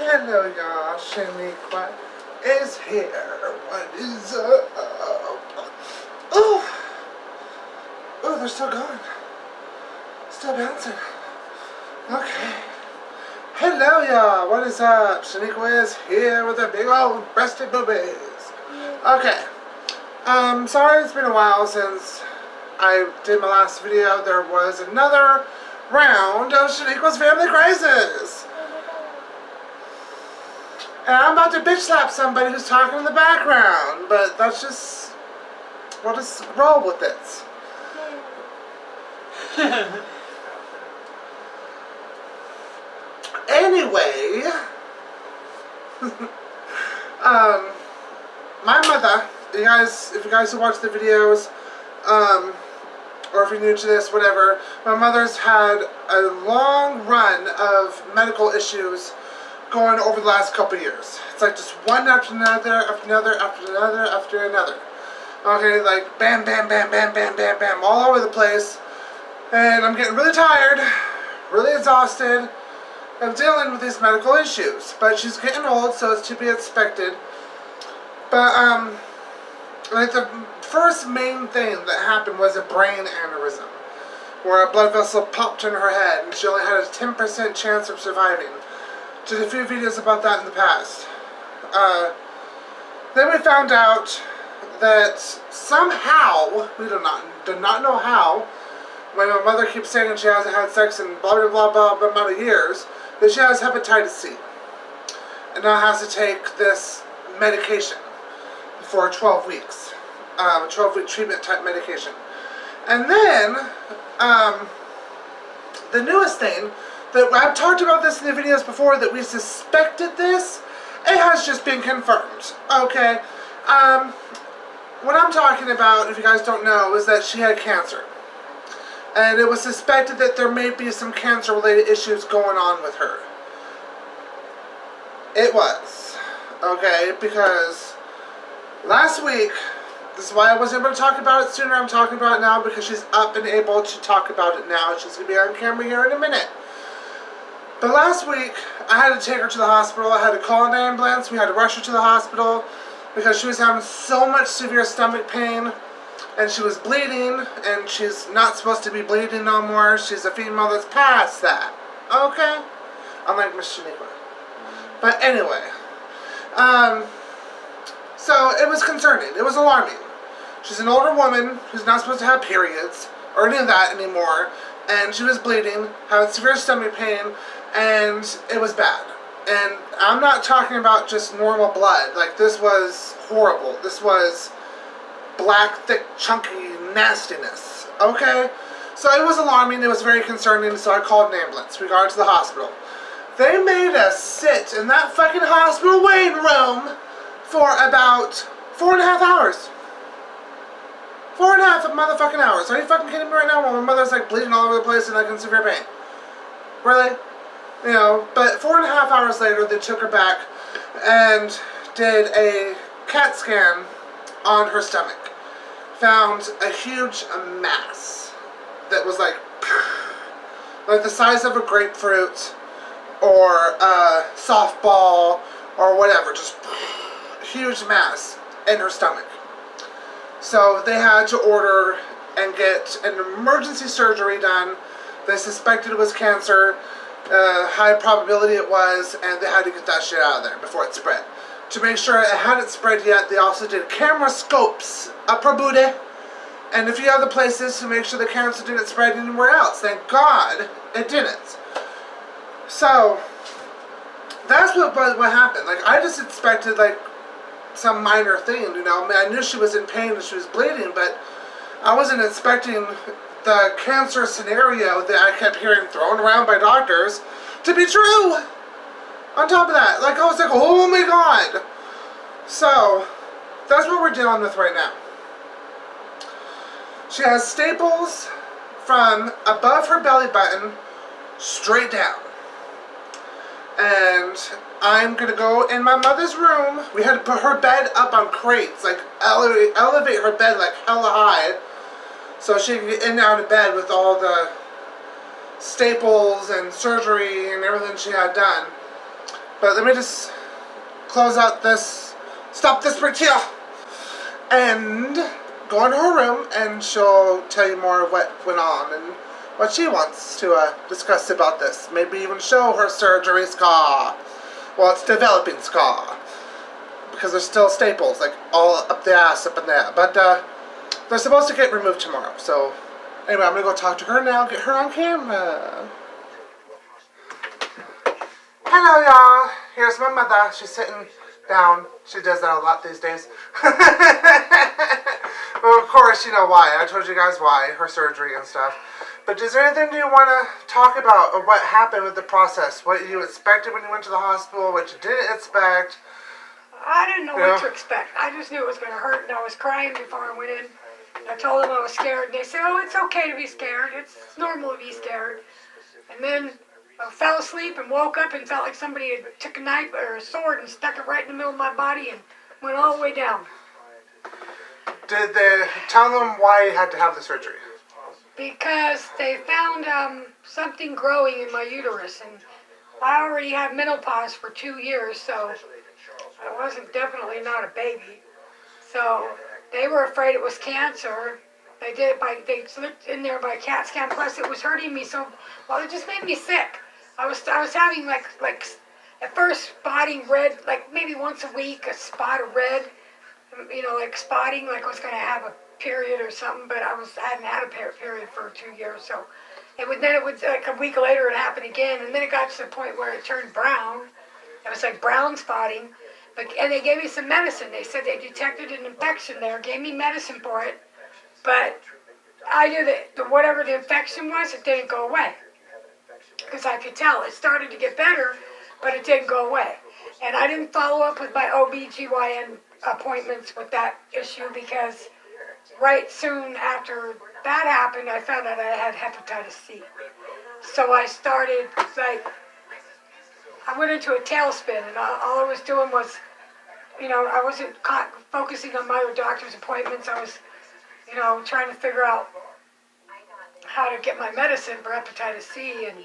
Hello, y'all. Shaniqua is here. What is up? Oh, oh, they're still going. Still bouncing. Okay. Hello, y'all. What is up? Shaniqua is here with her big old breasted boobies. Okay. Sorry it's been a while since I did my last video. There was another round of Shaniqua's Family Crisis. And I'm about to bitch slap somebody who's talking in the background, but that's just, we'll just roll with it. Anyway, my mother, if you guys who watch the videos, or if you're new to this, whatever, my mother's had a long run of medical issues going over the last couple years. It's like just one after another, after another, after another, after another. Okay, like bam, bam, bam, bam, bam, bam, bam, all over the place. And I'm getting really tired, really exhausted of dealing with these medical issues. But she's getting old, so it's to be expected. But, like the first main thing that happened was a brain aneurysm, where a blood vessel popped in her head, and she only had a 10% chance of surviving. Did a few videos about that in the past. Then we found out that somehow, we do not know how, when my mother keeps saying she hasn't had sex in blah blah blah blah amount of years, that she has hepatitis C. And now has to take this medication for 12 weeks. A 12-week treatment type medication. And then, the newest thing, that I've talked about this in the videos before, that we suspected this, it has just been confirmed. Okay, what I'm talking about, if you guys don't know, is that she had cancer. And it was suspected that there may be some cancer-related issues going on with her. It was. Okay, because last week, this is why I wasn't able to talk about it sooner, I'm talking about it now because she's up and able to talk about it now. She's going to be on camera here in a minute. But last week, I had to take her to the hospital. I had to call an ambulance. We had to rush her to the hospital because she was having so much severe stomach pain. And she was bleeding, and she's not supposed to be bleeding no more. She's a female that's past that. Okay? Unlike Miss Shaniqua. But anyway. So it was concerning. It was alarming. She's an older woman who's not supposed to have periods or any of that anymore. And she was bleeding, having severe stomach pain, and it was bad. And I'm not talking about just normal blood. Like, this was horrible. This was black, thick, chunky nastiness. Okay? So it was alarming. It was very concerning. So I called an ambulance. We got her to the hospital. They made us sit in that fucking hospital waiting room for about 4.5 hours. 4.5 motherfucking hours. Are you fucking kidding me right now? While my mother's like bleeding all over the place and like in severe pain. Really? You know, but 4.5 hours later they took her back and did a CAT scan on her stomach. Found a huge mass that was like the size of a grapefruit or a softball or whatever. Just huge mass in her stomach. So they had to order and get an emergency surgery done. They suspected it was cancer. High probability it was, and they had to get that shit out of there before it spread. To make sure it hadn't spread yet, they also did camera scopes up her booty and a few other places to make sure the cancer didn't spread anywhere else. Thank God it didn't. So that's what happened. Like, I just expected like some minor thing, you know. I mean, I knew she was in pain and she was bleeding, but I wasn't expecting the cancer scenario that I kept hearing thrown around by doctors to be true. On top of that, like, I was like, oh my God. So that's what we're dealing with right now. She has staples from above her belly button straight down. And I'm going to go in my mother's room. We had to put her bed up on crates, like elevate her bed like hella high, so she could get in and out of bed with all the staples and surgery and everything she had done. But let me just close out this, stop this right here, and go in her room, and she'll tell you more of what went on and what she wants to discuss about this. Maybe even show her surgery scar. Well, it's developing scar. Because there's still staples, like, all up the ass, up in there. But, they're supposed to get removed tomorrow. So, anyway, I'm going to go talk to her now, get her on camera. Hello, y'all. Here's my mother. She's sitting down. She does that a lot these days. Well, of course, you know why. I told you guys why. Her surgery and stuff. But is there anything you want to talk about or what happened with the process? What you expected when you went to the hospital, what you didn't expect? I didn't know what to expect. I just knew it was going to hurt, and I was crying before I went in. I told them I was scared, and they said, oh, it's okay to be scared. It's normal to be scared. And then I fell asleep and woke up and felt like somebody had took a knife or a sword and stuck it right in the middle of my body and went all the way down. Did they tell them why you had to have the surgery? Because they found something growing in my uterus, and I already had menopause for 2 years, so I wasn't definitely not a baby. So they were afraid it was cancer. They did it they slipped in there by CAT scan. Plus, it was hurting me so. Well, it just made me sick. I was having like at first spotting red, like maybe once a week, a spot of red. You know, like spotting, like I was going to have a period or something. But I hadn't had a period for 2 years, so it would like a week later it happened again, and then it got to the point where it turned brown. It was like brown spotting. And they gave me some medicine. They said they detected an infection there, gave me medicine for it. But I did it, whatever the infection was, it didn't go away. Because I could tell. It started to get better, but it didn't go away. And I didn't follow up with my OB/GYN appointments with that issue because right soon after that happened, I found out I had hepatitis C. So I started, I went into a tailspin, and all I was doing was, I wasn't focusing on my other doctor's appointments. I was, trying to figure out how to get my medicine for hepatitis C and,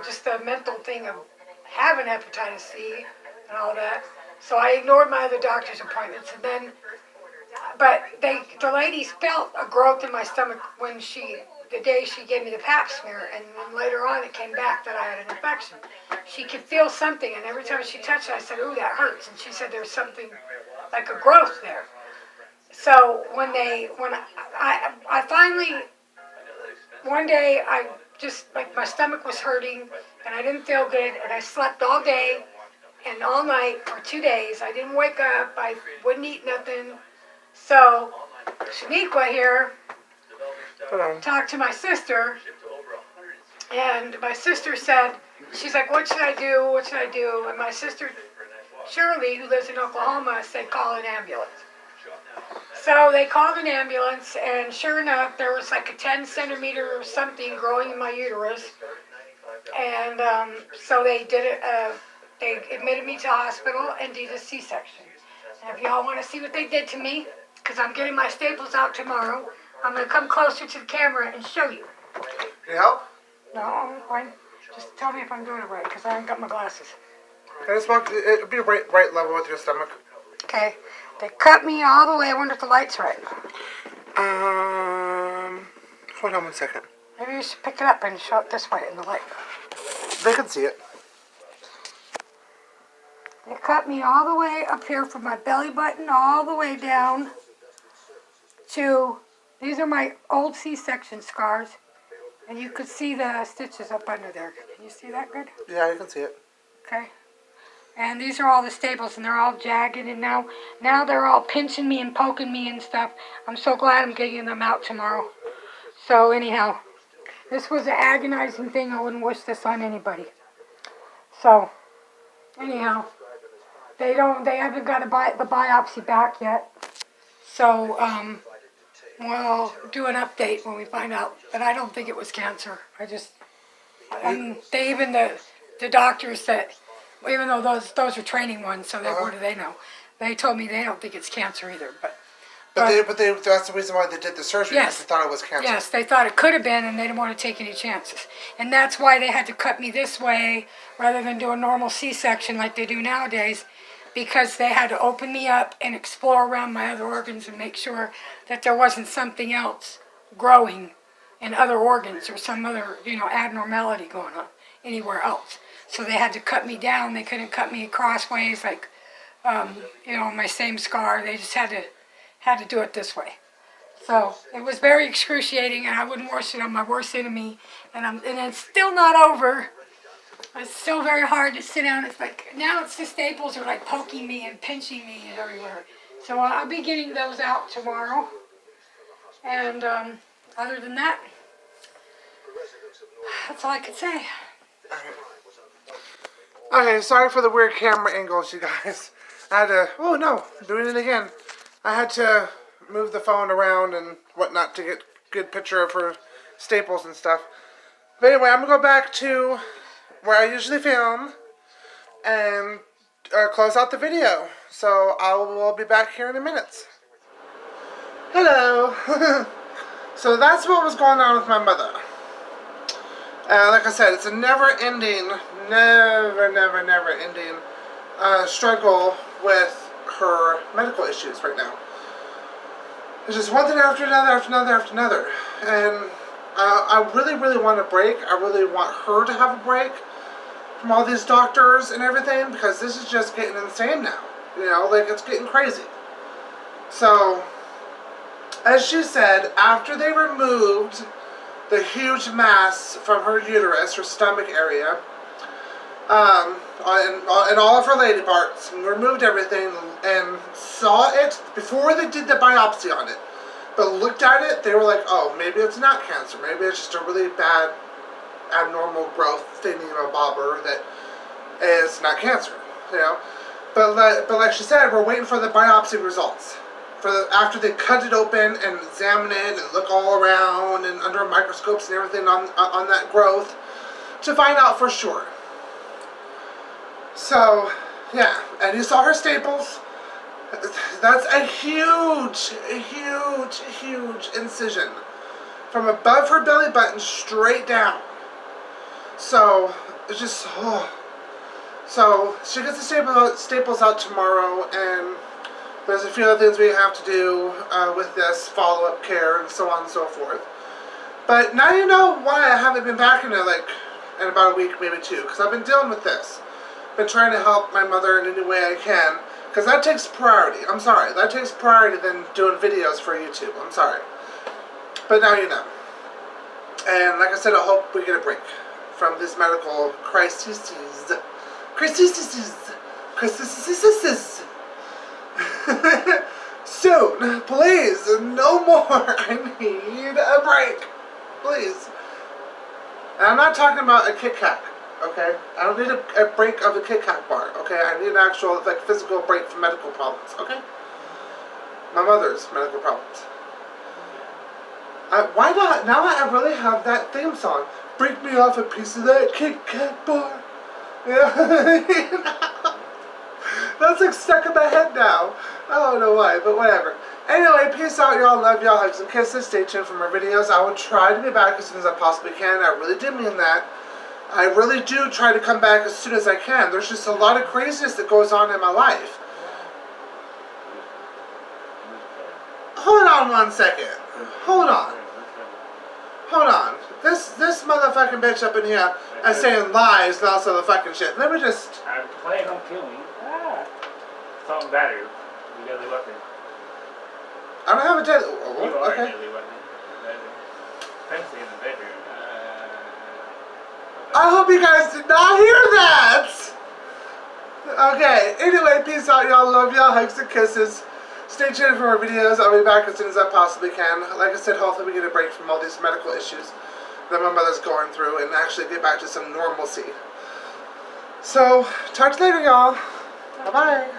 just the mental thing of having hepatitis C and all that. So I ignored my other doctor's appointments, and then, but the ladies felt a growth in my stomach the day she gave me the pap smear, and then later on it came back that I had an infection. She could feel something, and every time she touched it, I said, ooh, that hurts. And she said there's something like a growth there. So when I finally, one day I just, like my stomach was hurting, and I didn't feel good, and I slept all day and all night for 2 days. I didn't wake up, I wouldn't eat nothing. So Shaniqua here talked to my sister, and my sister said, she's like, what should I do? What should I do? And my sister, Shirley, who lives in Oklahoma, said, call an ambulance. So they called an ambulance, and sure enough, there was like a 10 centimeter or something growing in my uterus. And so they did it, they admitted me to the hospital and did a C-section. And if y'all want to see what they did to me, because I'm getting my staples out tomorrow, I'm going to come closer to the camera and show you. Can you help? No, I'm fine. Just tell me if I'm doing it right, because I haven't got my glasses. It'll be right level with your stomach. Okay. They cut me all the way. I wonder if the light's right. Hold on 1 second. Maybe you should pick it up and show it this way in the light. They can see it. They cut me all the way up here from my belly button all the way down to, these are my old C-section scars, and you could see the stitches up under there. Can you see that good? Yeah, you can see it. Okay. And these are all the staples, and they're all jagged, and now they're all pinching me and poking me and stuff. I'm so glad I'm getting them out tomorrow. So anyhow, this was an agonizing thing. I wouldn't wish this on anybody. So anyhow, they haven't got the biopsy back yet. So we'll do an update when we find out. But I don't think it was cancer. And the doctors that, even though those are training ones, so what do they know? They told me they don't think it's cancer either. But But that's the reason why they did the surgery, because they thought it was cancer. Yes, they thought it could have been, and they didn't want to take any chances. And that's why they had to cut me this way rather than do a normal C-section like they do nowadays, because they had to open me up and explore around my other organs and make sure that there wasn't something else growing in other organs or some other, abnormality going on anywhere else. So they had to cut me down. They couldn't cut me crossways like, my same scar. They just had to do it this way. So it was very excruciating, and I wouldn't wish it on my worst enemy. And it's still not over. It's still very hard to sit down. It's like, now it's the staples are like poking me and pinching me everywhere. So I'll be getting those out tomorrow. And other than that, that's all I could say. Okay, sorry for the weird camera angles, you guys. I had to, oh no, I'm doing it again. I had to move the phone around and whatnot to get a good picture of her staples and stuff. But anyway, I'm going to go back to where I usually film and close out the video. So I will be back here in a minute. Hello. So that's what was going on with my mother. Like I said, it's a never-ending, never-ending struggle with her medical issues right now. It's just one thing after another. And I really want a break. I really want her to have a break from all these doctors and everything, because this is just getting insane now. It's getting crazy. So, as she said, after they removed the huge mass from her uterus, her stomach area, and all of her lady parts, and removed everything, and saw it before they did the biopsy on it. But looked at it, they were like, oh, maybe it's not cancer. Maybe it's just a really bad, abnormal growth thingy-bobber that is not cancer, But like she said, we're waiting for the biopsy results. After they cut it open and examine it and look all around and under microscopes and everything on that growth to find out for sure. So, yeah, and you saw her staples. That's a huge incision from above her belly button straight down. So, it's just, oh. So, she gets the staples out tomorrow, and there's a few other things we have to do with this follow-up care and so on and so forth. But now you know why I haven't been back in about a week, maybe two, because I've been dealing with this. Been trying to help my mother in any way I can, because that takes priority. I'm sorry, that takes priority than doing videos for YouTube. I'm sorry. But now you know. And like I said, I hope we get a break from this medical crisis. Soon, please, no more. I need a break, please. And I'm not talking about a Kit Kat, okay? I don't need a break of a Kit Kat bar, okay? I need an actual, physical break from medical problems, okay? My mother's medical problems. Why not? Now I really have that theme song. Break me off a piece of that Kit Kat bar. Yeah. That's stuck in my head now. I don't know why, but whatever. Anyway, peace out, y'all. Love y'all. Hugs and kisses. Stay tuned for more videos. I will try to be back as soon as I possibly can. I really do mean that. I really do try to come back as soon as I can. There's just a lot of craziness that goes on in my life. Hold on 1 second. Hold on. This motherfucking bitch up in here is saying lies and all sort of fucking shit. Let me just... I plan on killing you. Something better. Deadly weapon. I don't have a deadly... You are a deadly weapon. Especially in the bedroom. I hope you guys did not hear that! Okay, anyway, peace out, y'all. Love y'all. Hugs and kisses. Stay tuned for more videos. I'll be back as soon as I possibly can. Like I said, hopefully we get a break from all these medical issues that my mother's going through and actually get back to some normalcy. So, talk to you later, y'all. Bye-bye.